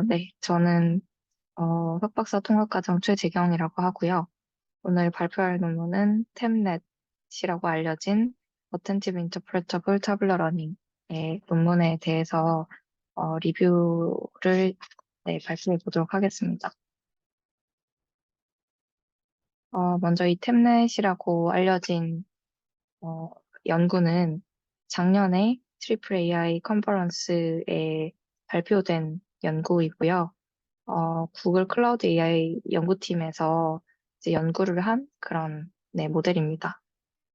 네, 저는 흑박사 통합과정 최재경이라고 하고요. 오늘 발표할 논문은 템넷이라고 알려진 Attentive Interpretable Tabular Running의 논문에 대해서 리뷰를 발표해 보도록 하겠습니다. 먼저 이 템넷이라고 알려진 어, 연구는 작년에 트리플 AI 컨퍼런스에 발표된 연구이고요. 구글 클라우드 AI 연구팀에서 이제 연구를 한 그런 네, 모델입니다.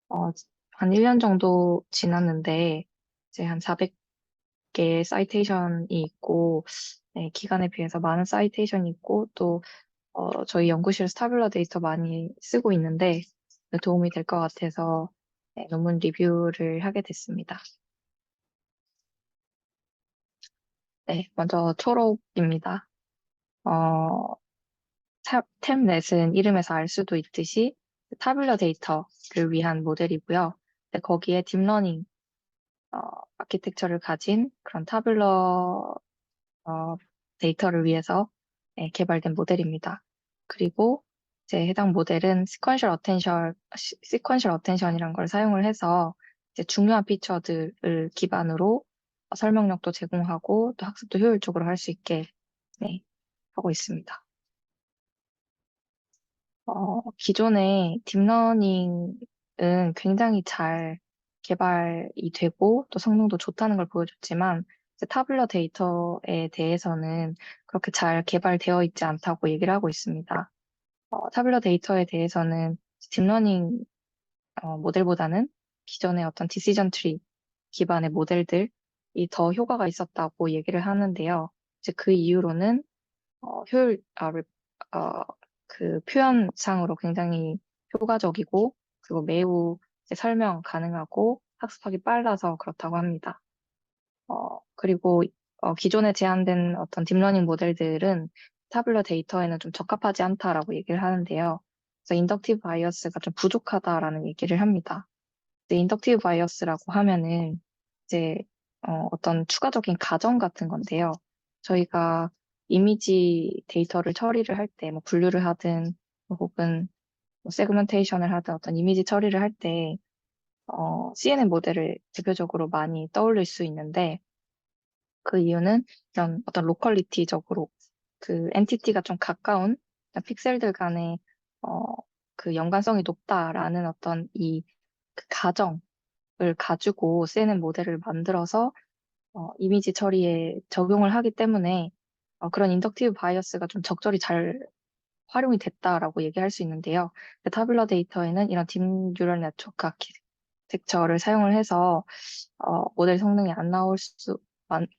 어, 한 1년 정도 지났는데 이제 한 400개 사이테이션이 있고 네, 기간에 비해서 많은 사이테이션이 있고 또 저희 연구실에서 타뷸러 데이터 많이 쓰고 있는데 도움이 될 것 같아서 네, 논문 리뷰를 하게 됐습니다. 네, 먼저 초록입니다. 어, 템넷은 이름에서 알 수도 있듯이 타뷸러 데이터를 위한 모델이고요. 근데 거기에 딥러닝 어, 아키텍처를 가진 그런 타뷸러 어, 데이터를 위해서 개발된 모델입니다. 그리고 이제 해당 모델은 시퀀셜 어텐션이란 걸 사용을 해서 이제 중요한 피처들을 기반으로 설명력도 제공하고 또 학습도 효율적으로 할 수 있게 네, 하고 있습니다. 기존의 딥러닝은 굉장히 잘 개발이 되고 또 성능도 좋다는 걸 보여줬지만 이제 타블러 데이터에 대해서는 그렇게 잘 개발되어 있지 않다고 얘기를 하고 있습니다. 타블러 데이터에 대해서는 딥러닝 모델보다는 기존의 어떤 디시전 트리 기반의 모델들이 더 효과가 있었다고 얘기를 하는데요. 이제 그 이유로는 효율, 어, 그 표현상으로 굉장히 효과적이고, 그리고 매우 이제 설명 가능하고 학습하기 빨라서 그렇다고 합니다. 그리고 기존에 제한된 어떤 딥러닝 모델들은 타블러 데이터에는 좀 적합하지 않다라고 얘기를 하는데요. 그래서 인덕티브 바이어스가 좀 부족하다라는 얘기를 합니다. 근데 인덕티브 바이어스라고 하면은 이제 어떤 추가적인 가정 같은 건데요. 저희가 이미지 데이터를 처리를 할 때, 뭐 분류를 하든 혹은 뭐 세그멘테이션을 하든 어떤 이미지 처리를 할 때, CNN 모델을 대표적으로 많이 떠올릴 수 있는데 그 이유는 이런 어떤 로컬리티적으로 그 엔티티가 좀 가까운 픽셀들 간의 어, 그 연관성이 높다라는 어떤 그 가정을 가지고 CNN 모델을 만들어서 이미지 처리에 적용을 하기 때문에 그런 인덕티브 바이어스가 좀 적절히 잘 활용이 됐다라고 얘기할 수 있는데요. 타뷸러 데이터에는 이런 딥 뉴럴 네트워크 아키텍처를 사용을 해서 모델 성능이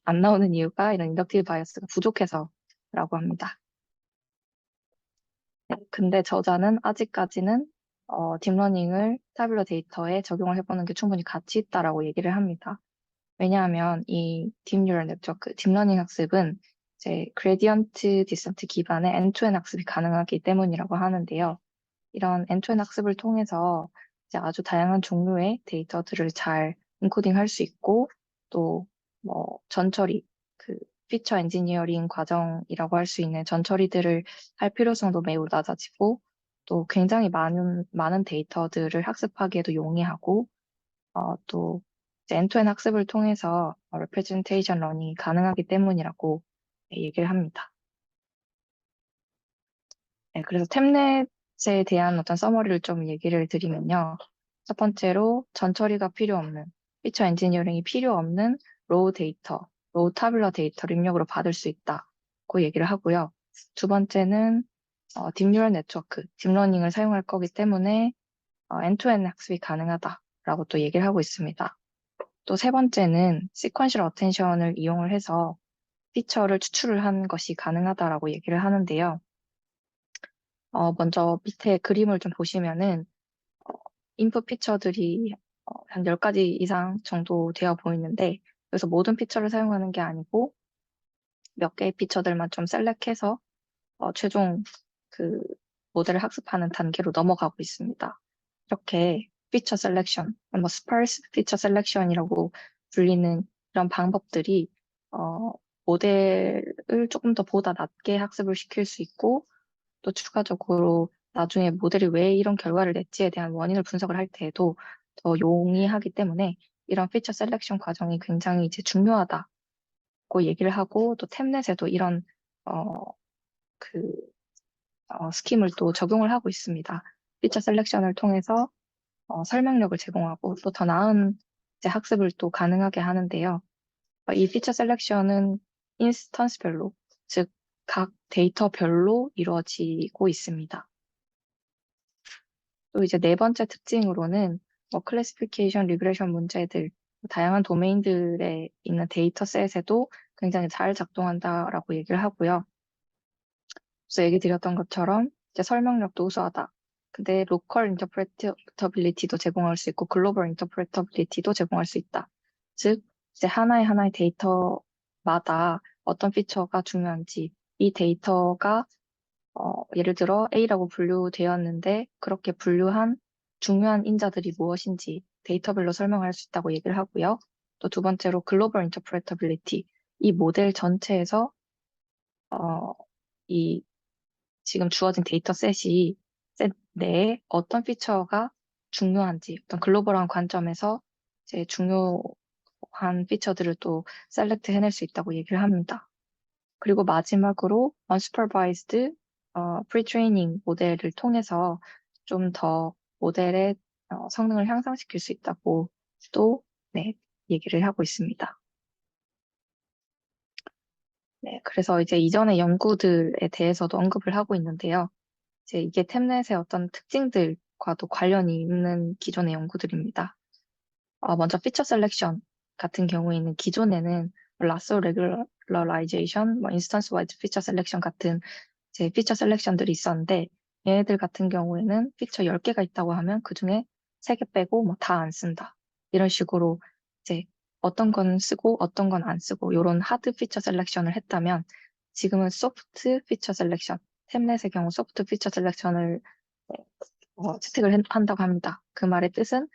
안 나오는 이유가 이런 인덕티브 바이어스가 부족해서라고 합니다. 네, 근데 저자는 아직까지는 딥러닝을 타뷸러 데이터에 적용을 해보는 게 충분히 가치 있다라고 얘기를 합니다. 왜냐하면 이 딥 뉴럴 네트워크, 딥러닝 학습은 이제 그레디언트 디센트 기반의 엔투엔 학습이 가능하기 때문이라고 하는데요. 이런 엔투엔 학습을 통해서 이제 아주 다양한 종류의 데이터들을 잘 인코딩 할 수 있고 또 뭐 전처리, 그 피처 엔지니어링 과정이라고 할 수 있는 전처리들을 할 필요성도 매우 낮아지고 또 굉장히 많은 데이터들을 학습하기에도 용이하고 또 이제 엔투엔 학습을 통해서 representation 런이 가능하기 때문이라고 얘기를 합니다. 네, 그래서 템넷에 대한 어떤 서머리를 좀 얘기를 드리면요. 첫 번째로 전처리가 필요 없는, 피처 엔지니어링이 필요 없는 로우 타블러 데이터를 입력으로 받을 수 있다고 얘기를 하고요. 두 번째는 딥뉴럴 네트워크, 딥러닝을 사용할 거기 때문에 엔투엔드 학습이 가능하다라고 또 얘기를 하고 있습니다. 또 세 번째는 시퀀셜 어텐션을 이용을 해서 피처를 추출을 한 것이 가능하다라고 얘기를 하는데요. 먼저 밑에 그림을 좀 보시면은 인풋 피처들이 한 10가지 이상 정도 되어 보이는데 그래서 모든 피처를 사용하는 게 아니고 몇 개의 피처들만 좀 셀렉해서 최종 그 모델을 학습하는 단계로 넘어가고 있습니다. 이렇게 피처 셀렉션, 뭐 스파르스 피처 셀렉션이라고 불리는 이런 방법들이 어, 모델을 조금 더 보다 낮게 학습을 시킬 수 있고, 또 추가적으로 나중에 모델이 왜 이런 결과를 냈지에 대한 원인을 분석을 할 때에도 더 용이하기 때문에 이런 피처 셀렉션 과정이 굉장히 이제 중요하다고 얘기를 하고, 또 템넷에도 이런 어, 그 스킴을 또 적용을 하고 있습니다. 피처 셀렉션을 통해서 설명력을 제공하고 또 더 나은 이제 학습을 또 가능하게 하는데요. 이 피처 셀렉션은 인스턴스별로, 즉 각 데이터별로 이루어지고 있습니다. 또 이제 네 번째 특징으로는 클래시피케이션, 리그레션 문제들, 다양한 도메인들에 있는 데이터셋에도 굉장히 잘 작동한다라고 얘기를 하고요. 그래서 얘기 드렸던 것처럼 이제 설명력도 우수하다. 근데 로컬 인터프레터빌리티도 제공할 수 있고 글로벌 인터프레터빌리티도 제공할 수 있다. 즉 이제 하나의 데이터마다 어떤 피처가 중요한지, 이 데이터가 예를 들어 A라고 분류되었는데 그렇게 분류한 중요한 인자들이 무엇인지 데이터별로 설명할 수 있다고 얘기를 하고요. 또 두 번째로 글로벌 인터프레터빌리티, 이 모델 전체에서 이 지금 주어진 셋 내에 어떤 피처가 중요한지, 어떤 글로벌한 관점에서 이제 중요한 피처들을 또 셀렉트 해낼 수 있다고 얘기를 합니다. 그리고 마지막으로 unsupervised pre-training 모델을 통해서 좀 더 모델의 성능을 향상시킬 수 있다고 또 네, 얘기를 하고 있습니다. 네, 그래서 이제 이전의 연구들에 대해서도 언급을 하고 있는데요. 이제 이게 템넷의 어떤 특징들과도 관련이 있는 기존의 연구들입니다. 먼저 피처 셀렉션 같은 경우에는 기존에는 라sso 레귤러라이제이션, 인스턴스 와이즈 피처 셀렉션 같은 이제 피처 셀렉션들이 있었는데, 얘네들 같은 경우에는 피처 10개가 있다고 하면 그중에 3개 빼고 뭐 다 안 쓴다. 이런 식으로 이제 어떤 건 쓰고 어떤 건 안 쓰고 이런 하드 피처 셀렉션을 했다면, 지금은 소프트 피처 셀렉션, 템넷의 경우 소프트 피처 셀렉션을 채택을 한다고 합니다. 그 말의 뜻은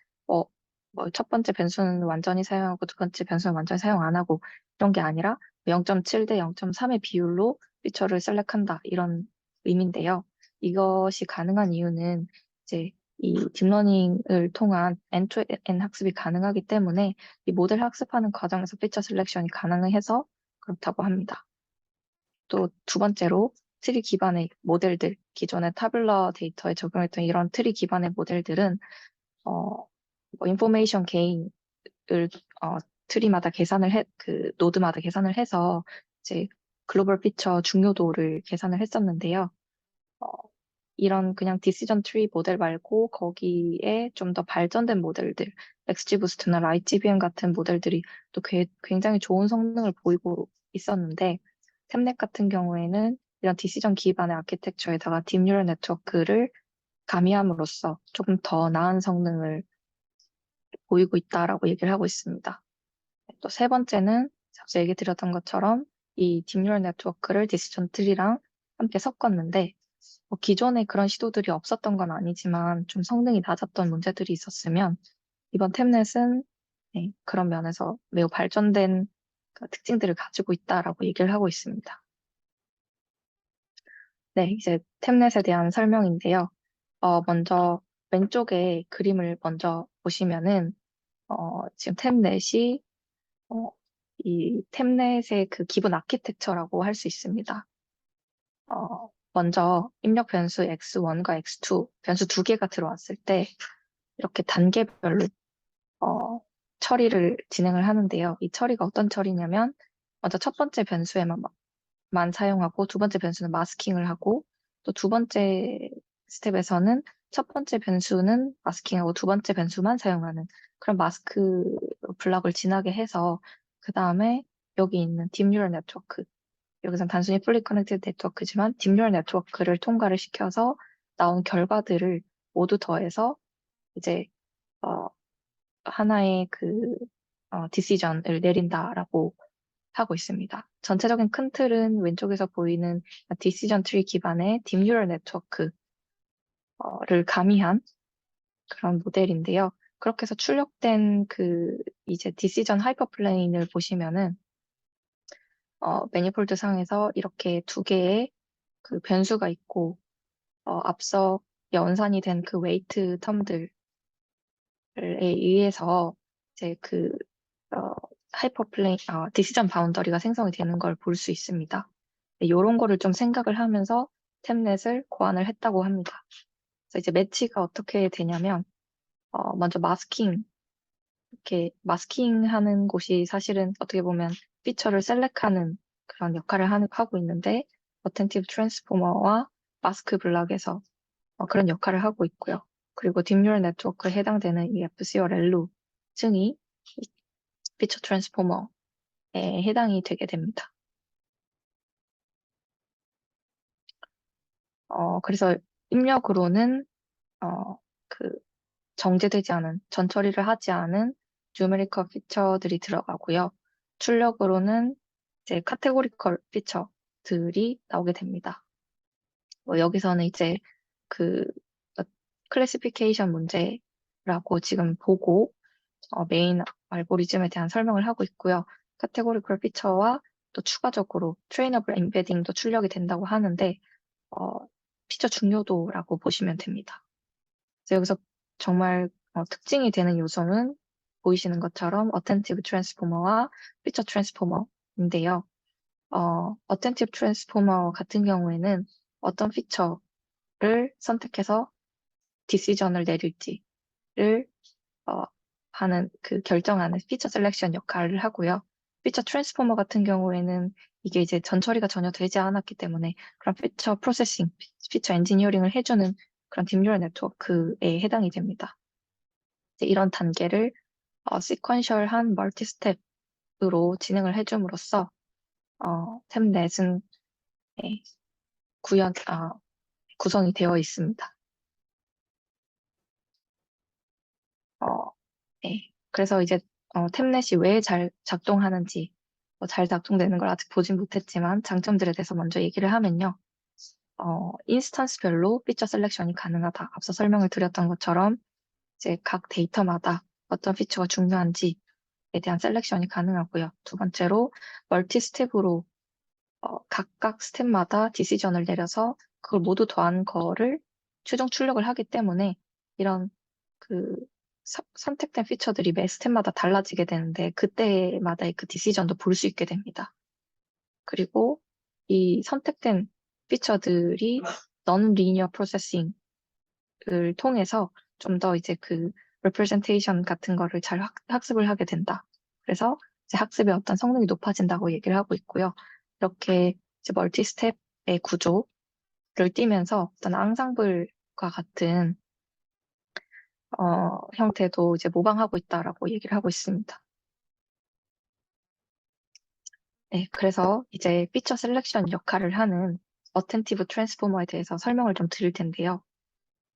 뭐, 첫 번째 변수는 완전히 사용하고 두 번째 변수는 완전히 사용 안 하고 이런 게 아니라 0.7 대 0.3의 비율로 피처를 셀렉한다, 이런 의미인데요. 이것이 가능한 이유는 이제 이 딥러닝을 통한 엔투엔 학습이 가능하기 때문에 이 모델 학습하는 과정에서 피처 셀렉션이 가능해서 그렇다고 합니다. 또 두 번째로 트리 기반의 모델들, 기존의 타블러 데이터에 적용했던 이런 트리 기반의 모델들은 인포메이션 게인을 트리마다 그 노드마다 계산을 해서 이제 글로벌 피처 중요도를 계산을 했었는데요. 어, 이런 그냥 디시전 트리 모델 말고 거기에 좀 더 발전된 모델들, XGBoost나 RightGBM 같은 모델들이 또 굉장히 좋은 성능을 보이고 있었는데, 템넷 같은 경우에는 이런 디시전 기반의 아키텍처에다가 딥뉴럴 네트워크를 가미함으로써 조금 더 나은 성능을 보이고 있다라고 얘기를 하고 있습니다. 또 세 번째는 앞서 얘기 드렸던 것처럼 이 딥뉴럴 네트워크를 디시전 트리랑 함께 섞었는데, 기존에 그런 시도들이 없었던 건 아니지만 좀 성능이 낮았던 문제들이 있었으면, 이번 템넷은 네, 그런 면에서 매우 발전된 그 특징들을 가지고 있다라고 얘기를 하고 있습니다. 네, 이제 템넷에 대한 설명인데요. 먼저 왼쪽에 그림을 먼저 보시면은 지금 템넷이 어, 이 템넷의 그 기본 아키텍처라고 할 수 있습니다. 먼저 입력 변수 x1과 x2, 변수 두 개가 들어왔을 때 이렇게 단계별로 어, 처리를 진행을 하는데요. 이 처리가 어떤 처리냐면, 먼저 첫 번째 변수에만 사용하고 두 번째 변수는 마스킹을 하고, 또 두 번째 스텝에서는 첫 번째 변수는 마스킹하고 두 번째 변수만 사용하는 그런 마스크 블럭을 지나게 해서, 그 다음에 여기 있는 딥뉴럴 네트워크, 여기선 단순히 풀리 커넥티드 네트워크지만 딥뉴럴 네트워크를 통과를 시켜서 나온 결과들을 모두 더해서 이제 어, 하나의 그 디시전을 내린다라고 하고 있습니다. 전체적인 큰 틀은 왼쪽에서 보이는 디시전 트리 기반의 딥뉴럴 네트워크를 가미한 그런 모델인데요. 그렇게 해서 출력된 그 이제 디시전 하이퍼플레인을 보시면은 매니폴드 상에서 이렇게 두 개의 그 변수가 있고, 앞서 연산이 된 그 웨이트 텀들에 의해서 이제 디시전 바운더리가 생성이 되는 걸 볼 수 있습니다. 이런 거를 좀 생각을 하면서 템넷을 고안을 했다고 합니다. 그래서 이제 매치가 어떻게 되냐면, 먼저 이렇게 마스킹하는 곳이 사실은 어떻게 보면 피처를 셀렉하는 그런 역할을 하고 있는데, 어텐티브 트랜스포머와 마스크 블락에서 그런 역할을 하고 있고요. 그리고 딥뉴럴 네트워크에 해당되는 이 FC와 렐루 층이 피처 트랜스포머에 해당이 되게 됩니다. 그래서 입력으로는 어, 그 정제되지 않은, 전처리를 하지 않은 뉴메리컬 피처들이 들어가고요. 출력으로는 이제 카테고리컬 피처들이 나오게 됩니다. 여기서는 이제 그 클래시피케이션 문제라고 지금 보고 메인 알고리즘에 대한 설명을 하고 있고요. 카테고리컬 피처와 또 추가적으로 트레이너블 엠베딩도 출력이 된다고 하는데 어, 피처 중요도라고 보시면 됩니다. 그래서 여기서 정말 특징이 되는 요소는 보이시는 것처럼 어텐티브 트랜스포머와 피처 트랜스포머인데요. 어텐티브 트랜스포머 같은 경우에는 어떤 피처를 선택해서 디시전을 내릴지를 어, 하는 결정하는 피처 셀렉션 역할을 하고요. 피처 트랜스포머 같은 경우에는 이게 이제 전처리가 전혀 되지 않았기 때문에 그런 피처 프로세싱, 피처 엔지니어링을 해주는 그런 딥뉴럴 네트워크에 해당이 됩니다. 이제 이런 단계를 시퀀셜한 멀티 스텝으로 진행을 해줌으로써 템넷은 예, 구현, 구성이 되어 있습니다. 어, 예. 그래서 이제 템넷이 왜 잘 작동하는지, 잘 작동되는 걸 아직 보진 못했지만 장점들에 대해서 먼저 얘기를 하면요. 인스턴스별로 피처 셀렉션이 가능하다. 앞서 설명을 드렸던 것처럼 이제 각 데이터마다 어떤 피처가 중요한지에 대한 셀렉션이 가능하고요. 두 번째로 멀티 스텝으로 각각 스텝마다 디시전을 내려서 그걸 모두 더한 거를 최종 출력을 하기 때문에 이런 그 선택된 피처들이 매 스텝마다 달라지게 되는데 그때마다의 그 디시전도 볼 수 있게 됩니다. 그리고 이 선택된 피처들이 non linear processing을 통해서 좀 더 이제 representation 같은 거를 잘 학습을 하게 된다. 그래서 이제 학습의 어떤 성능이 높아진다고 얘기를 하고 있고요. 이렇게 이제 멀티 스텝의 구조를 띠면서 어떤 앙상블과 같은 형태도 이제 모방하고 있다라고 얘기를 하고 있습니다. 네, 그래서 이제 피처 셀렉션 역할을 하는 어텐티브 트랜스포머에 대해서 설명을 좀 드릴 텐데요.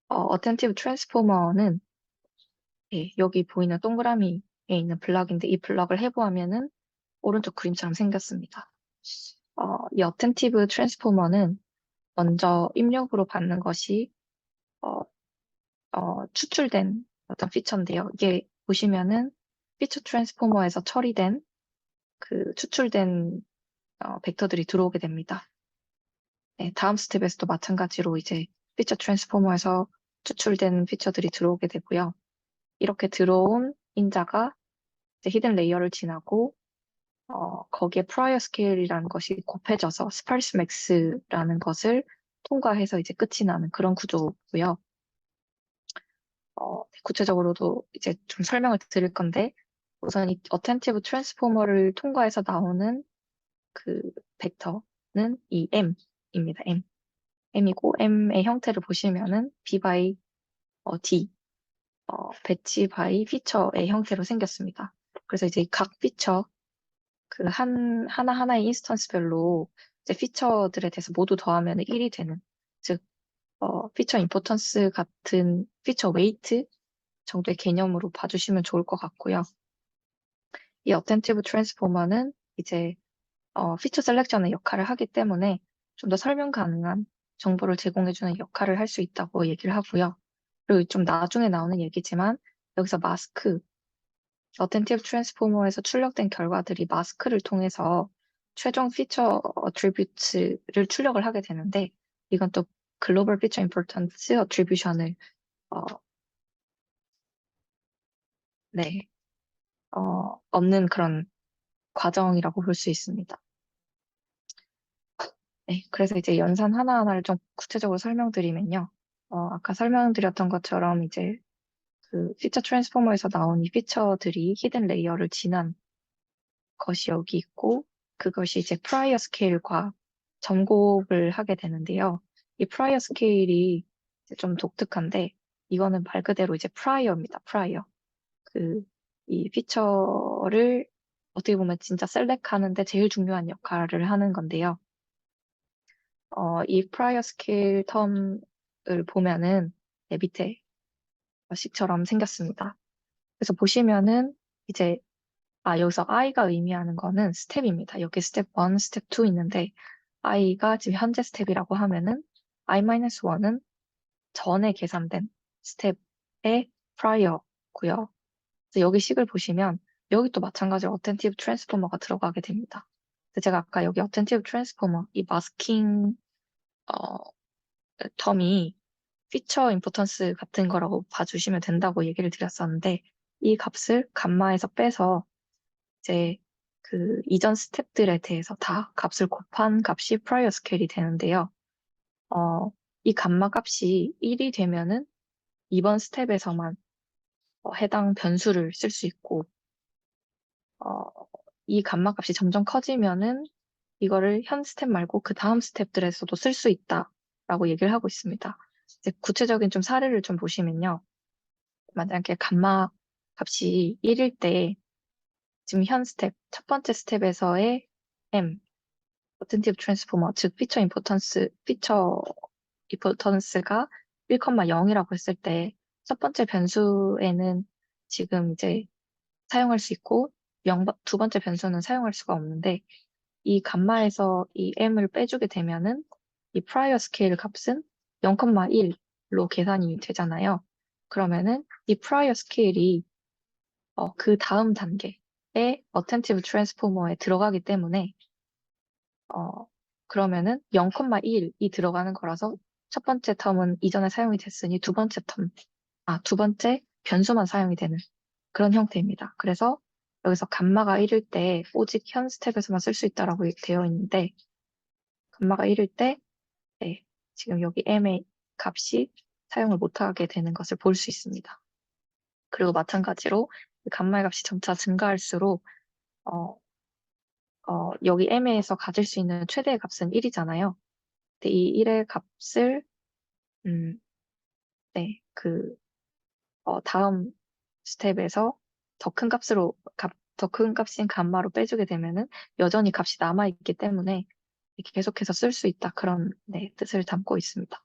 어텐티브 트랜스포머는 여기 보이는 동그라미에 있는 블럭인데 이 블럭을 해부하면은 오른쪽 그림처럼 생겼습니다. 이 어텐티브 트랜스포머는 먼저 입력으로 받는 것이 어, 추출된 어떤 피처인데요. 이게 보시면은 피처 트랜스포머에서 처리된 추출된 벡터들이 들어오게 됩니다. 네, 다음 스텝에서도 마찬가지로 이제 피처 트랜스포머에서 추출된 피처들이 들어오게 되고요. 이렇게 들어온 인자가 이제 히든 레이어를 지나고 거기에 프라이어 스케일이라는 것이 곱해져서 스파리스 맥스라는 것을 통과해서 이제 끝이 나는 그런 구조고요. 구체적으로도 이제 좀 설명을 드릴 건데 우선 이 어텐티브 트랜스포머를 통과해서 나오는 그 벡터는 이 M입니다. M이고 M의 형태를 보시면은 B by D, 배치 by 피처의 형태로 생겼습니다. 그래서 이제 각 피처 하나하나의 인스턴스별로 이제 피처들에 대해서 모두 더하면 1이 되는, 즉, 피처 임포턴스 같은 피처 웨이트 정도의 개념으로 봐주시면 좋을 것 같고요. 이 어텐티브 트랜스포머는 이제 피처 셀렉션의 역할을 하기 때문에 좀 더 설명 가능한 정보를 제공해주는 역할을 할 수 있다고 얘기를 하고요. 그리고 좀 나중에 나오는 얘기지만 여기서 어텐티브 트랜스포머에서 출력된 결과들이 마스크를 통해서 최종 피처 어트리뷰트를 출력을 하게 되는데 이건 또 글로벌 피처 임포턴스 어트리뷰션을 어, 네, 얻는 그런 과정이라고 볼 수 있습니다. 네, 그래서 이제 연산 하나하나를 좀 구체적으로 설명드리면요. 아까 설명드렸던 것처럼 이제 그 피처 트랜스포머에서 나온 이 피처들이 히든 레이어를 지난 것이 여기 있고 그것이 이제 프라이어 스케일과 점곱을 하게 되는데요. 이 프라이어 스케일이 이제 좀 독특한데 이거는 말 그대로 이제 프라이어입니다. 프라이어. 그 이 피처를 어떻게 보면 진짜 셀렉하는데 제일 중요한 역할을 하는 건데요. 이 프라이어 스케일 텀을 보면은 네, 밑에 식처럼 생겼습니다. 그래서 보시면은 이제 여기서 i가 의미하는 거는 스텝입니다. 여기 스텝 1, 스텝 2 있는데 i가 지금 현재 스텝이라고 하면은 i-1은 전에 계산된 스텝의 prior고요. 그래서 여기 식을 보시면 여기 또 마찬가지로 attentive transformer가 들어가게 됩니다. 근데 제가 아까 여기 attentive transformer 이 마스킹 어, 텀이 피처 임포턴스 같은 거라고 봐주시면 된다고 얘기를 드렸었는데 이 값을 감마에서 빼서 이제 그 이전 스텝들에 대해서 다 값을 곱한 값이 프라이어 스케일이 되는데요. 어, 이 감마 값이 1이 되면은 이번 스텝에서만 해당 변수를 쓸 수 있고, 어, 이 감마 값이 점점 커지면은 이거를 현 스텝 말고 그 다음 스텝들에서도 쓸 수 있다라고 얘기를 하고 있습니다. 이제 구체적인 좀 사례를 좀 보시면요. 만약에 감마 값이 1일 때 지금 현 스텝, 첫 번째 스텝에서의 m, 어텐티브 트랜스포머, 즉 피처 임포턴스가 1,0이라고 했을 때 첫 번째 변수에는 지금 이제 사용할 수 있고 두 번째 변수는 사용할 수가 없는데 이 감마에서 이 m을 빼주게 되면은 이 prior 스케일 값은 0,1로 계산이 되잖아요. 그러면은 이 prior 스케일이 그 다음 단계의 attentive transformer에 들어가기 때문에 그러면은 0,1이 들어가는 거라서 첫 번째 텀은 이전에 사용이 됐으니 두 번째 변수만 사용이 되는 그런 형태입니다. 그래서 여기서 감마가 1일 때 오직 현 스텝에서만 쓸 수 있다라고 되어 있는데 감마가 1일 때 네, 지금 여기 m의 값이 사용을 못하게 되는 것을 볼 수 있습니다. 그리고 마찬가지로 그 감마의 값이 점차 증가할수록 어, 여기 m에서 가질 수 있는 최대의 값은 1이잖아요. 근데 이 1의 값을 음, 네, 다음 스텝에서 더 큰 값인 감마로 빼주게 되면은 여전히 값이 남아있기 때문에 이렇게 계속해서 쓸 수 있다. 그런, 네, 뜻을 담고 있습니다.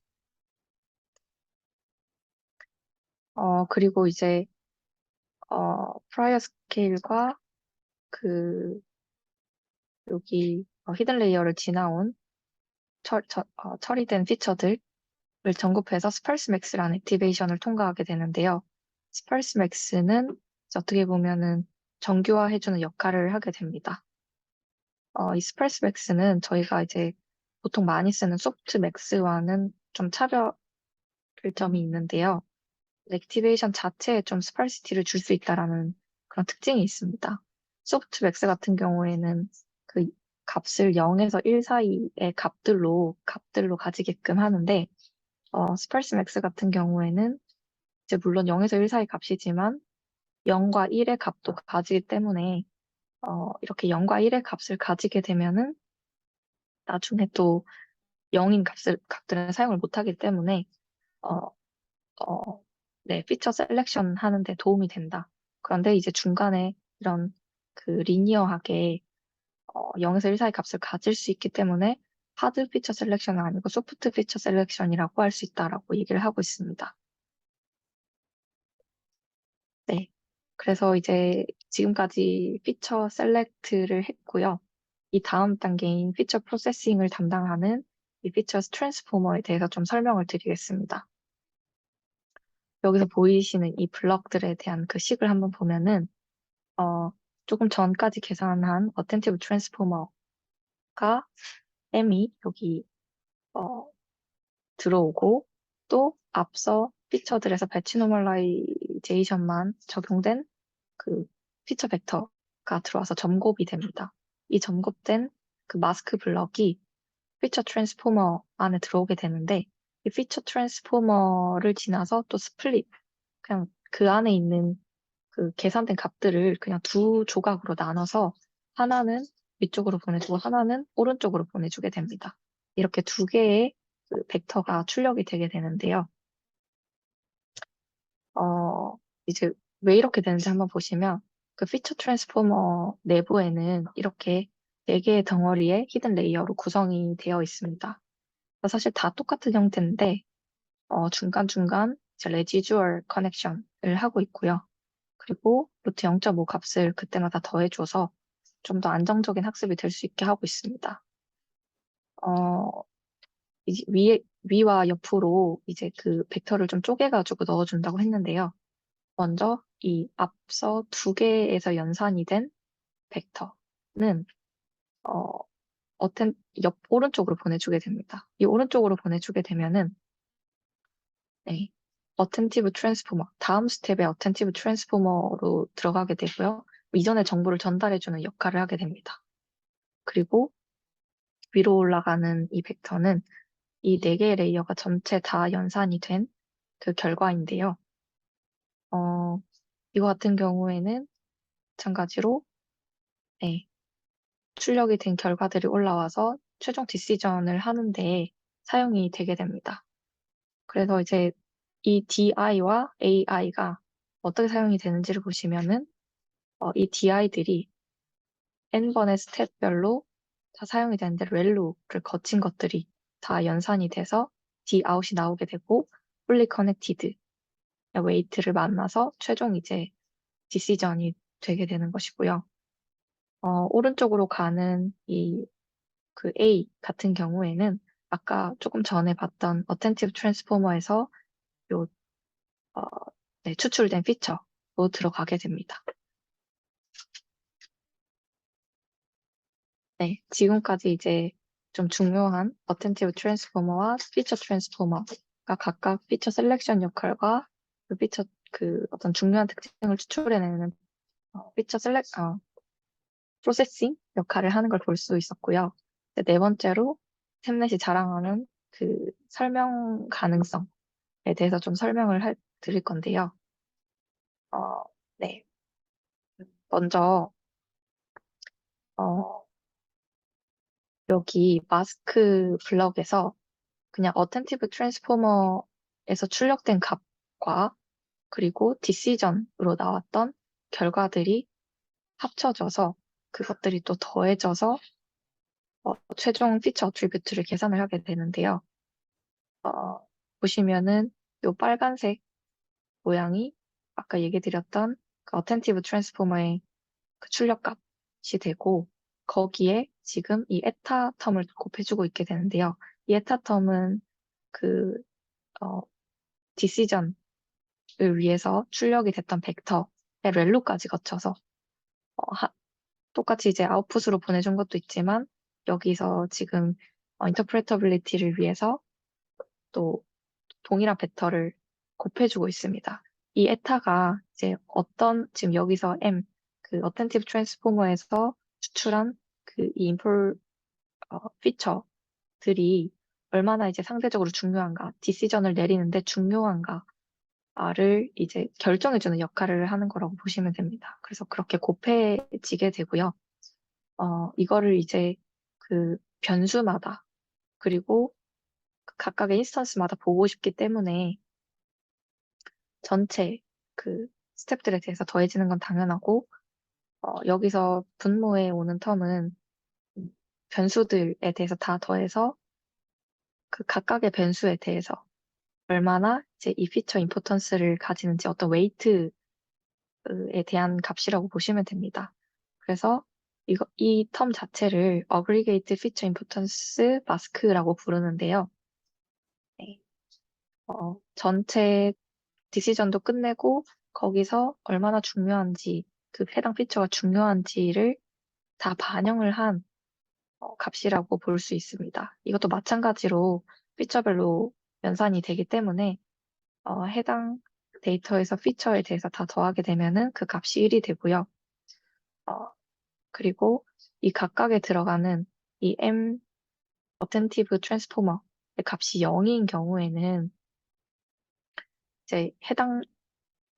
그리고 이제, 프라이어 스케일과 그, 여기, 히든 레이어를 지나온 처리된 피처들을 정곱해서 스펄스 맥스라는 액티베이션을 통과하게 되는데요. 스펄스 맥스는 어떻게 보면은 정교화해주는 역할을 하게 됩니다. 이 스펄스 맥스는 저희가 이제 보통 많이 쓰는 소프트 맥스와는 좀 차별점이 있는데요. 액티베이션 자체에 좀 스펄시티를 줄 수 있다라는 그런 특징이 있습니다. 소프트 맥스 같은 경우에는 그 값을 0에서 1 사이의 값들로 가지게끔 하는데, 스펄스 맥스 같은 경우에는 이제 물론 0에서 1 사이 값이지만 0과 1의 값도 가지기 때문에 이렇게 0과 1의 값을 가지게 되면은 나중에 또 0인 값들은 사용을 못하기 때문에 어, 네, 피처 셀렉션 하는데 도움이 된다. 그런데 이제 중간에 이런 그 리니어하게 0에서 1 사이 값을 가질 수 있기 때문에 하드 피처 셀렉션은 아니고 소프트 피처 셀렉션이라고 할 수 있다라고 얘기를 하고 있습니다. 네. 그래서 이제 지금까지 피처 셀렉트를 했고요. 이 다음 단계인 피처 프로세싱을 담당하는 이 피처 트랜스포머에 대해서 좀 설명을 드리겠습니다. 여기서 보이시는 이 블럭들에 대한 그 식을 한번 보면은, 어, 조금 전까지 계산한 어텐티브 트랜스포머는 M이 여기 어, 들어오고 또 앞서 피처들에서 배치 노멀라이제이션만 적용된 그 피처 벡터가 들어와서 점곱이 됩니다. 이 점곱된 그 마스크 블럭이 피처 트랜스포머 안에 들어오게 되는데 이 피처 트랜스포머를 지나서 또 스플릿 그냥 그 안에 있는 그 계산된 값들을 그냥 두 조각으로 나눠서 하나는 위쪽으로 보내주고 하나는 오른쪽으로 보내주게 됩니다. 이렇게 두 개의 그 벡터가 출력이 되게 되는데요. 어, 이제 왜 이렇게 되는지 한번 보시면 그 피처 트랜스포머 내부에는 이렇게 네 개의 덩어리의 히든 레이어로 구성이 되어 있습니다. 사실 다 똑같은 형태인데 중간중간 이제 레지듀얼 커넥션을 하고 있고요. 그리고 루트 0.5 값을 그때마다 더해줘서 좀 더 안정적인 학습이 될 수 있게 하고 있습니다. 어, 위와 옆으로 이제 그 벡터를 좀 쪼개가지고 넣어준다고 했는데요. 먼저 이 앞서 두 개에서 연산이 된 벡터는 어, 오른쪽으로 보내주게 됩니다. 이 오른쪽으로 보내주게 되면은 네, 어텐티브 트랜스포머, 다음 스텝의 어텐티브 트랜스포머로 들어가게 되고요. 이전의 정보를 전달해주는 역할을 하게 됩니다. 그리고 위로 올라가는 이 벡터는 이 네 개의 레이어가 전체 다 연산이 된 그 결과인데요. 어, 이거 같은 경우에는 마찬가지로 네, 출력이 된 결과들이 올라와서 최종 디시전을 하는데 사용이 되게 됩니다. 그래서 이제 이 DI와 AI가 어떻게 사용이 되는지를 보시면은 이 DI들이 n번의 스텝별로 다 사용이 되는데 렐로를 거친 것들이 다 연산이 돼서 D 아웃이 나오게 되고 fully connected 웨이트를 만나서 최종 이제 디시전이 되게 되는 것이고요. 오른쪽으로 가는 이 그 A 같은 경우에는 아까 조금 전에 봤던 어텐티브 트랜스포머에서 요 어, 네, 추출된 피처로 들어가게 됩니다. 네, 지금까지 이제 좀 중요한 어텐티브 트랜스포머와 피처 트랜스포머가 각각 피처 셀렉션 역할과 그 피처 그 어떤 중요한 특징을 추출해내는 피처 프로세싱 역할을 하는 걸 볼 수 있었고요. 네 번째로 템넷이 자랑하는 그 설명 가능성에 대해서 좀 드릴 건데요. 어, 네. 먼저, 어, 여기 마스크 블럭에서 그냥 어텐티브 트랜스포머에서 출력된 값과 그리고 디시전으로 나왔던 결과들이 합쳐져서 그것들이 또 더해져서 최종 피처 어트리뷰트를 계산을 하게 되는데요. 어, 보시면은 요 빨간색 모양이 아까 얘기 드렸던 그 어텐티브 트랜스포머의 그 출력값이 되고 거기에 지금 이 에타 텀을 곱해주고 있게 되는데요. 이 에타 텀은 그 디시전을 위해서 출력이 됐던 벡터의 렐로까지 거쳐서 똑같이 이제 아웃풋으로 보내준 것도 있지만 여기서 지금 인터프레터빌리티를 위해서 또 동일한 벡터를 곱해주고 있습니다. 이 에타가 이제 지금 여기서 그 어텐티브 트랜스포머에서 추출한 그 이 인폴 피처들이 얼마나 이제 상대적으로 중요한가, 디시전을 내리는데 중요한가를 이제 결정해주는 역할을 하는 거라고 보시면 됩니다. 그래서 그렇게 곱해지게 되고요. 이거를 이제 그 변수마다 그리고 각각의 인스턴스마다 보고 싶기 때문에 전체 그 스텝들에 대해서 더해지는 건 당연하고, 여기서 분모에 오는 텀은 변수들에 대해서 다 더해서 그 각각의 변수에 대해서 얼마나 이제 이 피처 임포턴스를 가지는지 어떤 웨이트에 대한 값이라고 보시면 됩니다. 그래서 이 텀 자체를 Aggregate Feature Importance Mask라고 부르는데요. 네. 전체 디시전도 끝내고 거기서 얼마나 중요한지 그 해당 피처가 중요한지를 다 반영을 한 값이라고 볼 수 있습니다. 이것도 마찬가지로 피처별로 연산이 되기 때문에 해당 데이터에서 피처에 대해서 다 더하게 되면은 그 값이 1이 되고요. 어, 그리고 이 각각에 들어가는 이 M 어텐티브 트랜스포머의 값이 0인 경우에는 이제 해당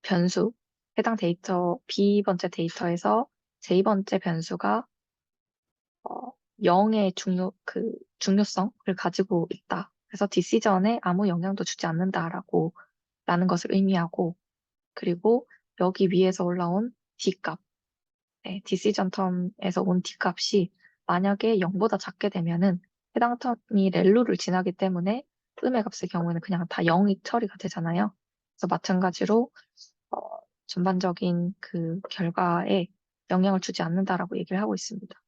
변수, 해당 데이터 B번째 데이터에서 J번째 변수가 0의 중요성을 가지고 있다. 그래서 디시전에 아무 영향도 주지 않는다라고 라는 것을 의미하고, 그리고 여기 위에서 올라온 D값, 네, 디시전 텀에서 온 D값이 만약에 0보다 작게 되면은 해당 텀이 렐루를 지나기 때문에 음의 값의 경우에는 그냥 다 0이 처리가 되잖아요. 그래서 마찬가지로 어, 전반적인 그 결과에 영향을 주지 않는다라고 얘기를 하고 있습니다.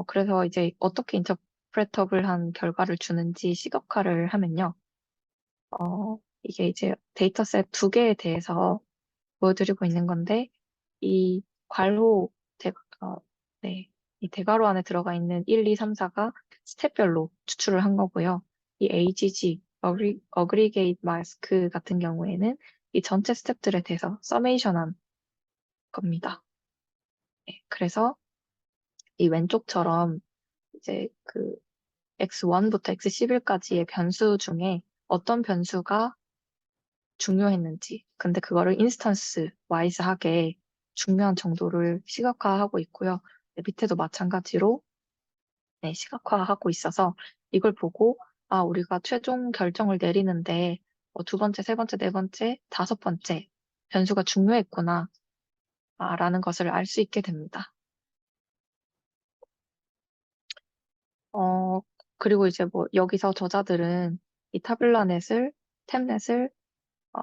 그래서 이제 어떻게 인터프레터블한 결과를 주는지 시각화를 하면요. 이게 이제 데이터셋 두 개에 대해서 보여드리고 있는 건데, 이 괄호, 어, 네, 이 대괄호 안에 들어가 있는 1, 2, 3, 4가 스텝별로 추출을 한 거고요. 이 AGG, 어그리게이트 마스크 같은 경우에는 이 전체 스텝들에 대해서 서메이션한 겁니다. 네, 그래서 이 왼쪽처럼 이제 그 X1부터 X11까지의 변수 중에 어떤 변수가 중요했는지, 근데 그거를 인스턴스 와이즈하게 중요한 정도를 시각화하고 있고요. 네, 밑에도 마찬가지로 네, 시각화하고 있어서 이걸 보고 우리가 최종 결정을 내리는데 두 번째, 세 번째, 네 번째, 다섯 번째 변수가 중요했구나 라는 것을 알 수 있게 됩니다. 어, 그리고 이제 뭐 여기서 저자들은 이 타블라넷을, 템넷을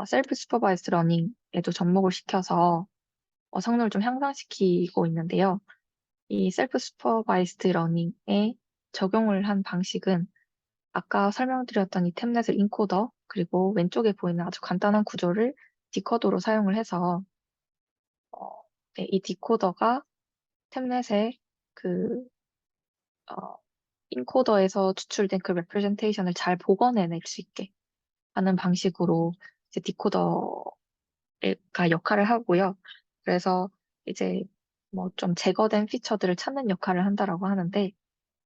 셀프 슈퍼바이스드 러닝에도 접목을 시켜서 성능을 좀 향상시키고 있는데요. 이 셀프 슈퍼바이스드 러닝에 적용을 한 방식은 아까 설명드렸던 이 템넷을 인코더, 그리고 왼쪽에 보이는 아주 간단한 구조를 디코더로 사용을 해서 어, 네, 이 디코더가 템넷의 그 어, 인코더에서 추출된 그 레프레젠테이션을 잘 복원해낼 수 있게 하는 방식으로 이제 디코더가 역할을 하고요. 그래서 이제 뭐 좀 제거된 피처들을 찾는 역할을 한다라고 하는데,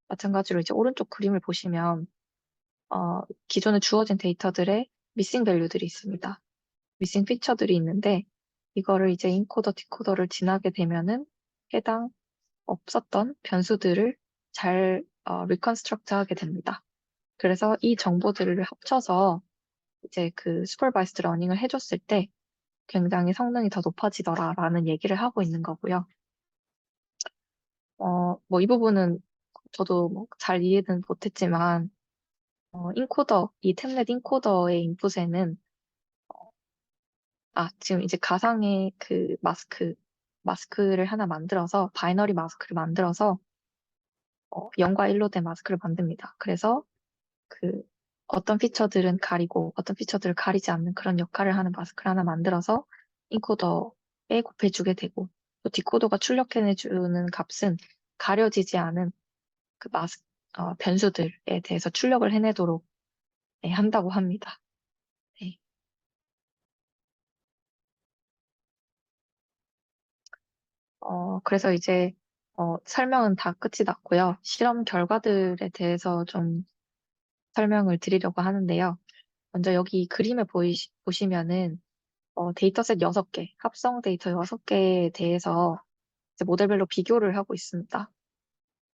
마찬가지로 이제 오른쪽 그림을 보시면 기존에 주어진 데이터들의 미싱 밸류들이 있습니다. 미싱 피처들이 있는데 이거를 이제 인코더, 디코더를 지나게 되면은 해당 없었던 변수들을 잘 리컨스트럭트 하게 됩니다. 그래서 이 정보들을 합쳐서 이제 그 슈퍼바이스드 러닝을 해줬을 때 굉장히 성능이 더 높아지더라라는 얘기를 하고 있는 거고요. 뭐 이 부분은 저도 뭐잘 이해는 못했지만, 이 템넷 인코더의 인풋에는, 지금 이제 가상의 그 마스크를 하나 만들어서, 바이너리 마스크를 만들어서, 0과 1로 된 마스크를 만듭니다. 그래서 그 어떤 피처들은 가리고 어떤 피처들을 가리지 않는 그런 역할을 하는 마스크를 하나 만들어서 인코더에 곱해주게 되고, 또 디코더가 출력해내주는 값은 가려지지 않은 그 변수들에 대해서 출력을 해내도록 네, 한다고 합니다. 네. 그래서 이제 설명은 다 끝이 났고요. 실험 결과들에 대해서 좀 설명을 드리려고 하는데요. 먼저 여기 그림에 보시면은 데이터셋 6개, 합성 데이터 6개에 대해서 이제 모델별로 비교를 하고 있습니다.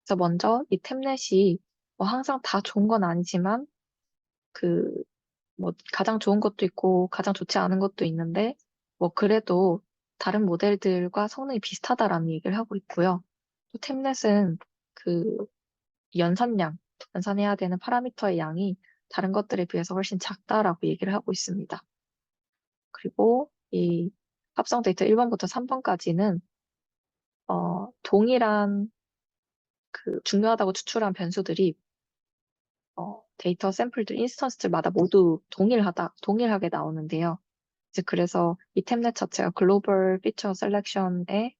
그래서 먼저 이 템넷이 뭐 항상 다 좋은 건 아니지만 그 뭐 가장 좋은 것도 있고 가장 좋지 않은 것도 있는데 뭐 그래도 다른 모델들과 성능이 비슷하다라는 얘기를 하고 있고요. 또 템넷은 그 연산량, 연산해야 되는 파라미터의 양이 다른 것들에 비해서 훨씬 작다라고 얘기를 하고 있습니다. 그리고 이 합성 데이터 1번부터 3번까지는 동일한 그 중요하다고 추출한 변수들이 데이터 샘플들, 인스턴스들마다 모두 동일하게 나오는데요. 이제 그래서 이 템넷 자체가 글로벌 피처 셀렉션에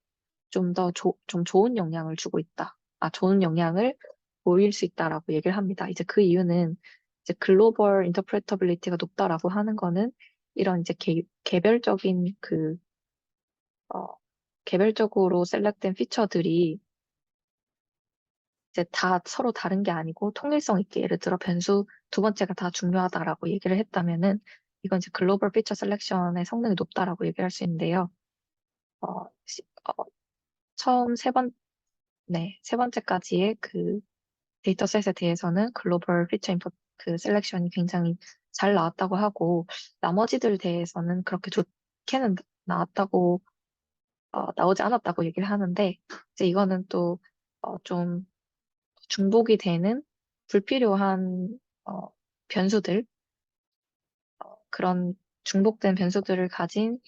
좀 좋은 영향을 주고 있다. 좋은 영향을 보일 수 있다라고 얘기를 합니다. 이제 그 이유는 이제 글로벌 인터프레터빌리티가 높다라고 하는 거는 이런 이제 개별적인 어, 개별적으로 셀렉된 피처들이 이제 다 서로 다른 게 아니고 통일성 있게 예를 들어 변수 두 번째가 다 중요하다라고 얘기를 했다면은 이건 이제 글로벌 피처 셀렉션의 성능이 높다라고 얘기할 수 있는데요. 어, 시- 어, 처음 세 번째까지의 그 데이터셋에 대해서는 글로벌 피처 인포 그 셀렉션이 굉장히 잘 나왔다고 하고 나머지들 대해서는 그렇게 좋게는 나왔다고 나오지 않았다고 얘기를 하는데 이제 이거는 또 좀 중복이 되는 불필요한 변수들 그런 중복된 변수들을 가진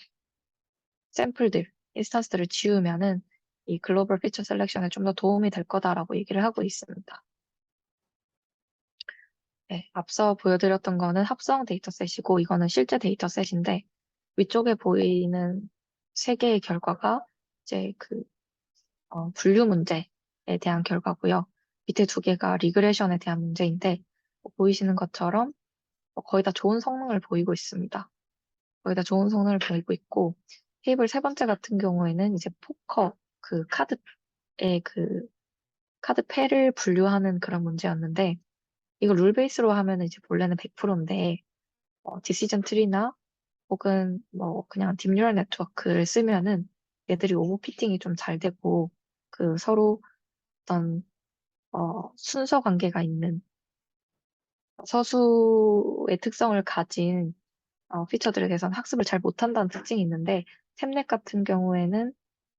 샘플들 인스턴스들을 지우면은 이 글로벌 피처 셀렉션에 좀 더 도움이 될 거다라고 얘기를 하고 있습니다. 네, 앞서 보여드렸던 거는 합성 데이터셋이고 이거는 실제 데이터셋인데 위쪽에 보이는 세 개의 결과가 이제 분류 문제에 대한 결과고요. 밑에 두 개가 리그레션에 대한 문제인데 보이시는 것처럼 거의 다 좋은 성능을 보이고 있습니다. 거의 다 좋은 성능을 보이고 있고 테이블 세 번째 같은 경우에는 이제 포커 카드의 카드 패를 분류하는 그런 문제였는데 이거 룰 베이스로 하면 이제 본래는 100%인데 디시전 트리나 혹은 뭐 그냥 딥뉴럴 네트워크를 쓰면은 얘들이 오버피팅이 좀 잘 되고 서로 어떤 순서 관계가 있는 서수의 특성을 가진 피처들에 대해서는 학습을 잘 못한다는 특징이 있는데 템넷 같은 경우에는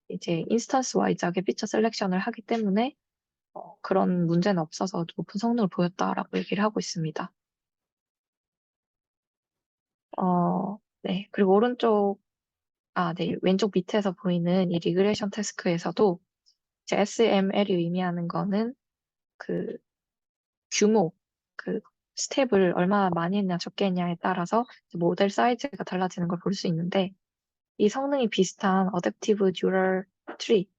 이제 인스턴스 와이즈하게 피처 셀렉션을 하기 때문에 그런 문제는 없어서 높은 성능을 보였다라고 얘기를 하고 있습니다. 네. 그리고 네. 왼쪽 밑에서 보이는 이 리그레이션 태스크에서도 이제 SML이 의미하는 거는 그 규모, 그 스텝을 얼마나 많이 했냐 적게 했냐에 따라서 이제 모델 사이즈가 달라지는 걸 볼 수 있는데 이 성능이 비슷한 어댑티브 뉴럴 트리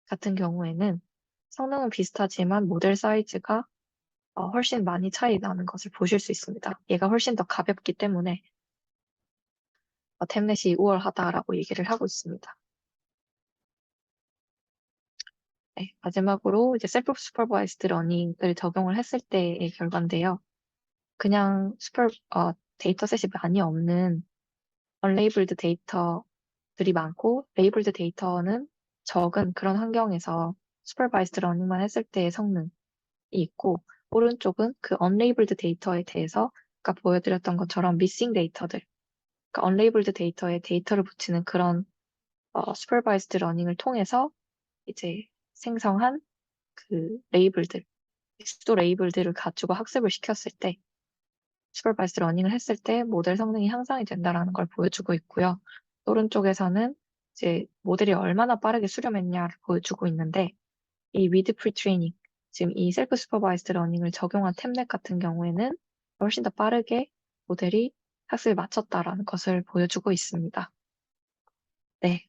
같은 경우에는 성능은 비슷하지만 모델 사이즈가 훨씬 많이 차이 나는 것을 보실 수 있습니다. 얘가 훨씬 더 가볍기 때문에 템넷이 우월하다라고 얘기를 하고 있습니다. 네, 마지막으로 이제 셀프 슈퍼바이스드 러닝을 적용을 했을 때의 결과인데요. 그냥 데이터셋이 많이 없는 언레이블드 데이터들이 많고 레이블드 데이터는 적은 그런 환경에서 슈퍼바이스드 러닝만 했을 때의 성능이 있고 오른쪽은 그 언레이블드 데이터에 대해서 아까 보여드렸던 것처럼 미싱 데이터들 그러니까 언레이블드 데이터에 데이터를 붙이는 그런 슈퍼바이스드 러닝을 통해서 이제 생성한 레이블들 수도 레이블들을 가지고 학습을 시켰을 때 슈퍼바이스 러닝을 했을 때 모델 성능이 향상이 된다라는 걸 보여주고 있고요. 오른쪽에서는 이제 모델이 얼마나 빠르게 수렴했냐를 보여주고 있는데 이 위드 프리트레이닝 지금 이 셀프 슈퍼바이스드 러닝을 적용한 템넷 같은 경우에는 훨씬 더 빠르게 모델이 학습에 마쳤다라는 것을 보여주고 있습니다. 네,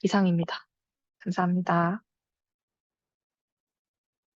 이상입니다. 감사합니다.